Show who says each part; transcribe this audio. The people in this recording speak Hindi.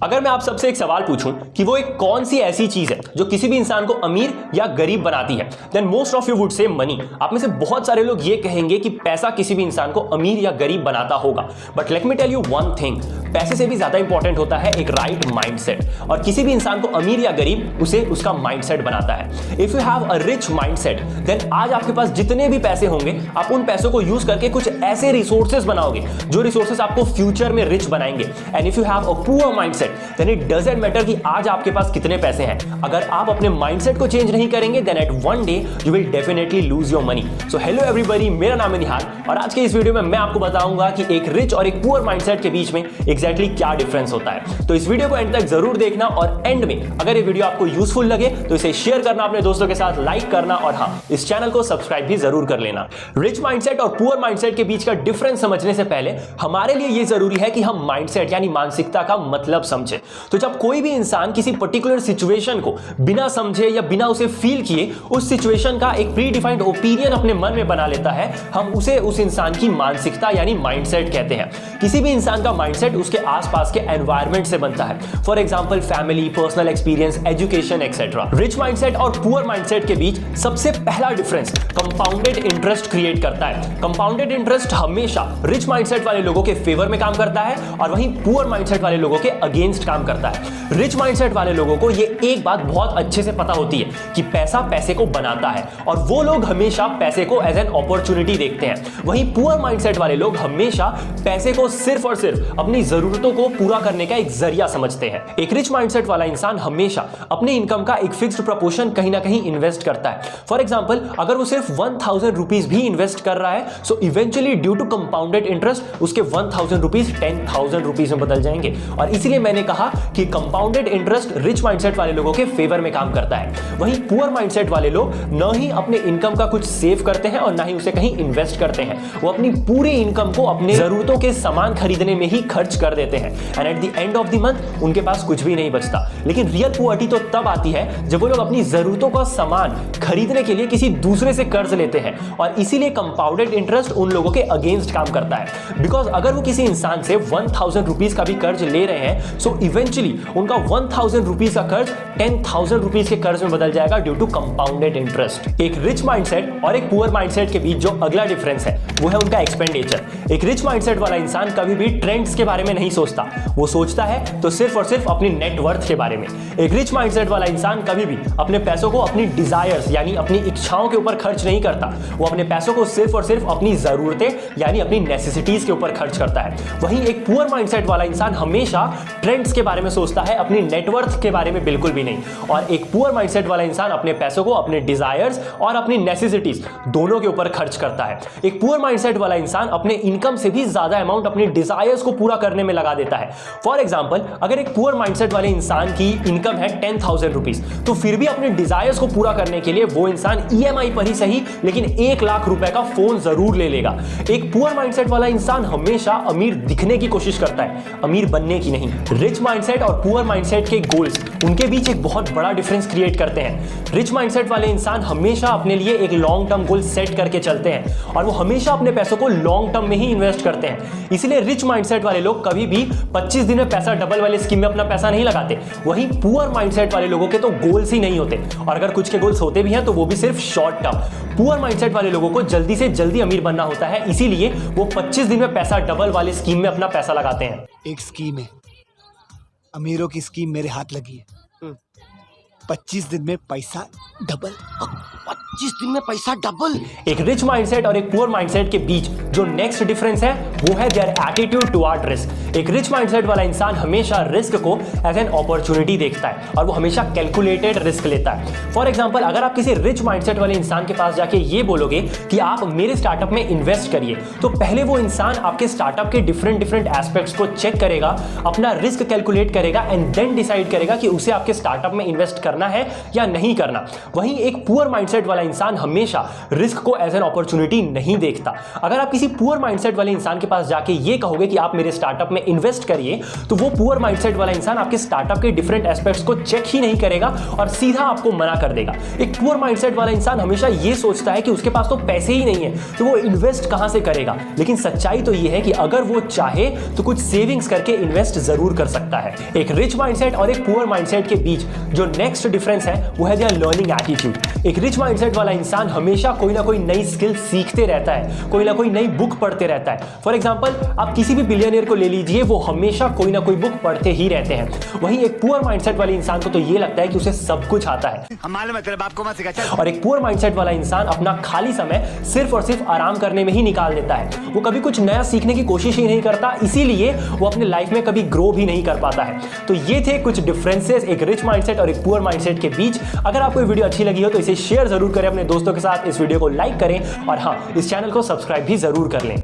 Speaker 1: अगर मैं आप सबसे एक सवाल पूछूं कि वो एक कौन सी ऐसी चीज है जो किसी भी इंसान को अमीर या गरीब बनाती है, then most of you would say money. आप में से बहुत सारे लोग ये कहेंगे कि पैसा किसी भी इंसान को अमीर या गरीब बनाता होगा, but let me tell you one thing, पैसे से भी ज्यादा इंपॉर्टेंट होता है एक राइट माइंडसेट, और किसी भी इंसान को अमीर या गरीब उसे उसका माइंडसेट बनाता है। If you have a rich mindset, then आज आपके पास जितने भी पैसे होंगे आप उन पैसों को यूज करके कुछ ऐसे रिसोर्सेज बनाओगे जो रिसोर्सेज आपको फ्यूचर में रिच बनाएंगे। And if you have a poor mindset, then it doesn't matter कि आज आपके पास कितने पैसे हैं, अगर आप अपने माइंडसेट को चेंज नहीं करेंगे then at one day you will definitely lose your money. So hello everybody, मेरा नाम है निहाल और आज के इस वीडियो में मैं आपको बताऊंगा कि एक रिच और एक पुअर माइंडसेट के बीच में एग्जैक्टली क्या डिफरेंस होता है। तो इस वीडियो को एंड तक जरूर देखना और एंड में अगर ये वीडियो आपको यूजफुल लगे तो इसे शेयर करना अपने दोस्तों के साथ, लाइक करना और हाँ, इस चैनल को सब्सक्राइब भी जरूर कर लेना। रिच माइंडसेट और पुअर माइंडसेट के बीच का डिफरेंस समझने से पहले हमारे लिए यह जरूरी है कि हम माइंडसेट यानी मानसिकता का मतलब समझे। तो जब कोई भी इंसान किसी पर्टिकुलर सिचुएशन को बिना समझे या बिना उसे फील किए उस सिचुएशन का एक प्री डिफाइंड ओपिनियन अपने मन में बना लेता है, हम उसे उस इंसान की मानसिकता यानी माइंडसेट कहते हैं। किसी भी इंसान का माइंडसेट उसके आसपास के एनवायरनमेंट से बनता है, for example family, personal experience, education etcetera. Rich mindset और पुअर माइंडसेट के बीच सबसे पहला डिफरेंस कंपाउंडेड इंटरेस्ट क्रिएट करता है। कंपाउंडेड इंटरेस्ट हमेशा रिच माइंडसेट वाले लोगों के फेवर में काम करता है और वहीं पुअर माइंडसेट वाले लोगों के अगेंस्ट काम करता है। रिच माइंडसेट वाले लोगों को ये एक बात बहुत अच्छे से पता होती है कि पैसा पैसे को बनाता है और वो लोग हमेशा पैसे को एज एन अपॉर्चुनिटी देखते हैं। वहीं पुअर माइंडसेट वाले लोग हमेशा पैसे को सिर्फ और सिर्फ अपनी जरूरतों को पूरा करने का एक जरिया समझते हैं। एक रिच माइंडसेट वाला इंसान हमेशा अपने इनकम का एक फिक्स्ड प्रोपोर्शन कहीं ना कहीं इन्वेस्ट करता है। फॉर एग्जांपल अगर वो सिर्फ 1000 रुपीज भी इन्वेस्ट कर रहा है, so eventually due to compounded interest उसके 1000 रुपीज 10,000 रुपीज में बदल जाएंगे। और इसीलिए मैंने कहा कि कंपाउंडेड इंटरेस्ट रिच माइंडसेट वाले लोगों के फेवर में काम करता है। वहीं पुअर माइंडसेट वाले लोग न ही अपने इनकम का कुछ सेव करते हैं और ना ही उसे कहीं इन्वेस्ट करते हैं, वो अपनी पूरी इनकम को अपने जरूरतों के सामान खरीदने में ही खर्च कर देते हैं and at the end of the month उनके पास कुछ भी नहीं बचता। लेकिन रियल पुअर्टी तो तब आती है जब वो लोग अपनी जरूरतों का सामान खरीदने के लिए किसी दूसरे से कर्ज लेते हैं और इसीलिए कंपाउंडेड इंटरेस्ट उन लोगों के अगेंस्ट काम करता है। बिकॉज अगर वो किसी इंसान से 1000 रुपीज का भी कर्ज ले रहे हैं, सो इवेंचुअली उनका 1000 रुपीज का कर्ज 10,000 रुपीज के कर्ज में बदल जाएगा ड्यू टू कंपाउंडेड इंटरेस्ट। एक रिच माइंडसेट और एक पुअर माइंडसेट के बीच जो अगला डिफरेंस है वो है उनका एक्सपेंडिचर। एक रिच माइंडसेट वाला इंसान कभी भी ट्रेंड्स के बारे में नहीं सोचता, वो सोचता है तो सिर्फ और सिर्फ अपनी नेटवर्थ के बारे में। एक रिच माइंडसेट वाला इंसान कभी भी अपने पैसों को अपनी डिजायर्स यानी अपनी इच्छाओं के ऊपर खर्च नहीं करता, वो अपने पैसों को सिर्फ और सिर्फ अपनी जरूरतें यानी अपनी नेसेसिटीज के ऊपर खर्च करता है। वहीं एक पुअर माइंडसेट वाला इंसान हमेशा ट्रेंड्स के बारे में सोचता है, अपनी नेटवर्थ के बारे में बिल्कुल भी नहीं। और एक पुअर माइंडसेट वाला इंसान अपने पैसों को अपने डिजायर्स और अपनी नेसेसिटीज दोनों के ऊपर खर्च करता है। एक पुअर माइंडसेट वाला इंसान अपने इनकम से भी ज्यादा अमाउंट अपनी डिजायर्स को पूरा करने में लगा देता है। फॉर एग्जांपल अगर एक पुअर माइंडसेट वाले इंसान की इनकम है 10,000 रुपीज, तो फिर भी अपने डिजायर्स को पूरा करने के लिए वो इंसान ईएमआई पर ही सही लेकिन 1 लाख रुपए का फोन जरूर ले लेगा। एक पुअर माइंडसेट वाला इंसान हमेशा अमीर दिखने की कोशिश करता है, अमीर बनने की नहीं। रिच माइंडसेट और पुअर माइंडसेट के गोल्स उनके बीच एक बहुत बड़ा डिफरेंस क्रिएट करते हैं। रिच माइंडसेट वाले इंसान हमेशा अपने लिए एक लॉन्ग टर्म गोल सेट करके चलते हैं और वो हमेशा अपने पैसों को लॉन्ग टर्म में ही इन्वेस्ट करते हैं। इसलिए रिच माइंडसेट वाले लोग कभी भी 25 दिन में पैसा डबल वाले स्कीम में अपना पैसा नहीं लगाते। वहीं पुअर माइंडसेट वाले लोगों के तो गोल्स ही नहीं होते, और अगर कुछ के गोल्स होते भी हैं तो वो भी सिर्फ शॉर्ट टर्म। पुअर माइंडसेट वाले लोगों को जल्दी से जल्दी अमीर बनना होता है, इसीलिए वो 25 दिन में पैसा डबल वाले स्कीम में अपना पैसा लगाते हैं।
Speaker 2: एक स्कीम है, अमीरों की स्कीम मेरे हाथ लगी है। 25 दिन में पैसा डबल।
Speaker 3: 25 दिन में पैसा डबल।
Speaker 1: एक रिच माइंडसेट और एक पुअर माइंडसेट के बीच जो नेक्स्ट डिफरेंस है वो है देयर एटीट्यूड टुवर्ड रिस्क। एक रिच माइंडसेट वाला इंसान हमेशा रिस्क को एज एन अपॉर्चुनिटी देखता है और वो हमेशा कैलकुलेटेड रिस्क लेता है। फॉर एग्जांपल अगर आप किसी रिच माइंडसेट वाले इंसान के पास जाके ये बोलोगे कि आप मेरे स्टार्टअप में इन्वेस्ट करिए, तो पहले वो इंसान आपके स्टार्टअप के डिफरेंट एस्पेक्ट्स को चेक करेगा, अपना रिस्क कैलकुलेट करेगा एंड देन डिसाइड करेगा कि उसे आपके स्टार्टअप में इन्वेस्ट करना है या नहीं करना। वहीं एक पुअर माइंडसेट वाला इंसान हमेशा रिस्क को एज एन अपॉर्चुनिटी नहीं देखता। अगर आप किसी पुअर माइंडसेट वाले इंसान के पास जाके ये कहोगे कि आप मेरे स्टार्टअप में इन्वेस्ट करिए, तो वो पुअर माइंडसेट वाला इंसान आपके स्टार्टअप के डिफरेंट एस्पेक्ट्स को चेक ही नहीं करेगा और सीधा आपको मना कर देगा। एक पुअर माइंडसेट वाला इंसान हमेशा ये सोचता है कि उसके पास तो पैसे ही नहीं है, तो वो इन्वेस्ट कहां से करेगा। लेकिन सच्चाई तो ये है कि अगर वो चाहे तो कुछ सेविंग्स करके इन्वेस्ट जरूर कर सकता है। एक रिच माइंडसेट और एक पुअर माइंडसेट के बीच जो नेक्स्ट डिफरेंस है वो है देयर लर्निंग एटीट्यूड। एक रिच माइंडसेट वाला इंसान हमेशा कोई ना कोई नई स्किल सीखते रहता है, कोई ना कोई नई बुक पढ़ते रहता है। फॉर एग्जांपल आप किसी भी बिलियनियर को ले लीजिए, वो हमेशा कोई ना कोई बुक पढ़ते ही रहते हैं। वहीं एक पुअर माइंडसेट वाले इंसान को तो ये लगता है कि उसे सब कुछ आता है। और एक पुअर माइंडसेट वाला इंसान अपना खाली समय सिर्फ और सिर्फ आराम करने में ही निकाल देता है। वो कभी कुछ नया सीखने की कोशिश ही नहीं करता, इसीलिए वो अपने लाइफ में कभी ग्रो भी नहीं कर पाता है। तो ये थे कुछ डिफरेंसेस एक रिच माइंडसेट और एक पुअर माइंडसेट के बीच। अगर आपको ये वीडियो अच्छी लगी हो तो इसे शेयर जरूर करें अपने दोस्तों के साथ, इस वीडियो को लाइक करें और हाँ, इस चैनल को सब्सक्राइब भी जरूर कर लें।